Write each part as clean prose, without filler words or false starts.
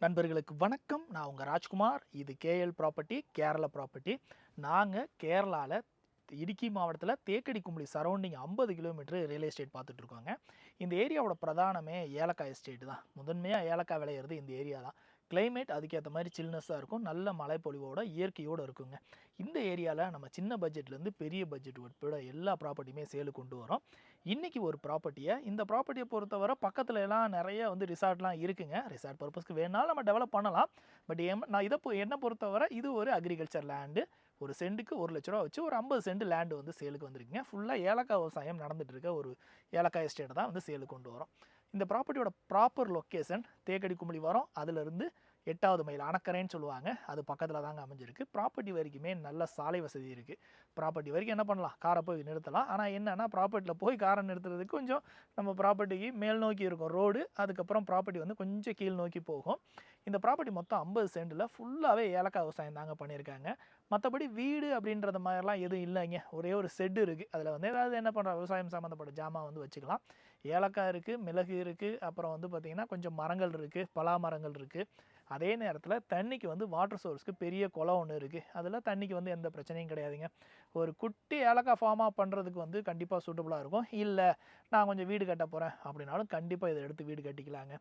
நண்பர்களுக்கு வணக்கம். நான் உங்கள் ராஜ்குமார். இது கேஎல் ப்ராப்பர்ட்டி, கேரளா ப்ராப்பர்ட்டி. நாங்கள் கேரளாவில் இடுக்கி மாவட்டத்தில் Thekkady Kumily surrounding 50 kilometre real estate பார்த்துட்ருக்கோங்க. இந்த ஏரியாவோட பிரதானமே ஏலக்காய் எஸ்டேட் தான். முதன்மையாக ஏலக்காய் விளையிறது இந்த ஏரியா தான். கிளைமேட் அதுக்கேற்ற மாதிரி சில்னஸாக இருக்கும். நல்ல மலைப்பொழிவோட இயற்கையோடு இருக்குங்க. இந்த ஏரியாவில் நம்ம சின்ன பட்ஜெட்லேருந்து பெரிய பட்ஜெட் உட்பட எல்லா ப்ராப்பர்ட்டியுமே சேலுக்கு கொண்டு வரோம். இன்றைக்கி ஒரு இந்த ப்ராப்பர்ட்டியை பொறுத்தவரை பக்கத்தில் எல்லாம் நிறைய ரிசார்ட்லாம் இருக்குங்க. ரிசார்ட் பர்பஸ்க்கு வேணாலும் நம்ம டெவலப் பண்ணலாம். பட் நான் என்னை பொறுத்தவரை இது ஒரு அக்ரிகல்ச்சர் லேண்டு. ஒரு சென்ட்டுக்கு 1 லட்ச ரூபா வச்சு ஒரு 50 சென்ட் லேண்டு சேலுக்கு வந்திருக்குங்க. ஃபுல்லாக ஏலக்காய் விவசாயம் நடந்துட்டு இருக்க ஒரு ஏலக்காய் எஸ்டேட் தான் சேலுக்கு கொண்டு வரோம். இந்த ப்ராப்பர்ட்டியோட ப்ராப்பர் லொக்கேஷன் தேக்கடி கும்பளி வரும். அதிலிருந்து 8வது மைல் அணக்கரைன்னு சொல்லுவாங்க. அது பக்கத்தில் தாங்க அமைஞ்சிருக்கு. ப்ராப்பர்ட்டி வரைக்குமே நல்ல சாலை வசதி இருக்குது. ப்ராப்பர்ட்டி வரைக்கும் என்ன பண்ணலாம், காரை போய் நிறுத்தலாம். ஆனால் என்னென்னா ப்ராப்பர்ட்டியில் போய் காரை நிறுத்துறதுக்கு கொஞ்சம் நம்ம ப்ராப்பர்ட்டிக்கு மேல் நோக்கி இருக்கும் ரோடு. அதுக்கப்புறம் ப்ராப்பர்ட்டி கொஞ்சம் கீழ் நோக்கி போகும். இந்த ப்ராப்பர்ட்டி மொத்தம் 50 சென்டில் ஃபுல்லாகவே ஏலக்காய் விவசாயம் தாங்க பண்ணியிருக்காங்க. மற்றபடி வீடு அப்படின்றது மாதிரிலாம் எதுவும் இல்லைங்க. ஒரே ஒரு செட்டு இருக்குது. அதில் ஏதாவது என்ன பண்ணுற விவசாயம் சம்மந்தப்பட்ட ஜாமான் வச்சுக்கலாம். ஏலக்காய் இருக்குது, மிளகு இருக்குது, அப்புறம் பார்த்திங்கன்னா கொஞ்சம் மரங்கள் இருக்குது, பலா மரங்கள் இருக்குது. அதே நேரத்தில் தண்ணிக்கு வாட்டர் சோர்ஸ்க்கு பெரிய குளம் ஒன்று இருக்குது. அதில் தண்ணிக்கு எந்த பிரச்சனையும் கிடையாதுங்க. ஒரு குட்டி ஏலக்காய் ஃபார்மாக பண்ணுறதுக்கு கண்டிப்பாக சூட்டபுளாக இருக்கும். இல்லை நான் கொஞ்சம் வீடு கட்ட போகிறேன் அப்படின்னாலும் கண்டிப்பாக இதை எடுத்து வீடு கட்டிக்கலாங்க.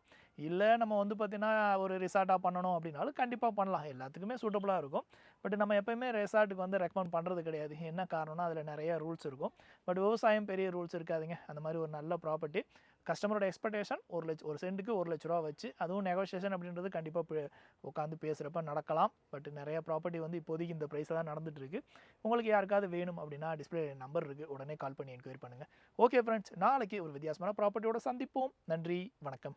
இல்லை நம்ம பார்த்திங்கன்னா ஒரு ரிசார்ட்டாக பண்ணணும் அப்படின்னாலும் கண்டிப்பாக பண்ணலாம். எல்லாத்துக்குமே சூட்டபுளாக இருக்கும். பட் நம்ம எப்போயுமே ரெசார்ட்டுக்கு ரெக்கமெண்ட் பண்ணுறது கிடையாது. என்ன காரணம்னா அதில் நிறைய ரூல்ஸ் இருக்கும். பட் விவசாயம் பெரிய ரூல்ஸ் இருக்காதுங்க. அந்த மாதிரி ஒரு நல்ல ப்ராப்பர்ட்டி. கஸ்டமரோட எக்ஸ்பெக்டேஷன் ஒரு சென்ட்டுக்கு 1 லட்ச ரூபா வச்சு, அதுவும் நெகோஷியேஷன் அப்படின்றது கண்டிப்பாக உட்காந்து பேசுகிறப்ப நடக்கலாம். பட் நிறைய ப்ராப்பர்ட்டி இப்போதைக்கு இந்த ப்ரைஸில் தான் நடந்துட்டு இருக்கு. உங்களுக்கு யாருக்காவது வேணும் அப்படின்னா டிஸ்பிளே நம்பர் இருக்குது, உடனே கால் பண்ணி என்கொயரி பண்ணுங்கள். ஓகே ஃப்ரெண்ட்ஸ், நாளைக்கு ஒரு வித்தியாசமான ப்ராப்பர்ட்டியோட சந்திப்போம். நன்றி, வணக்கம்.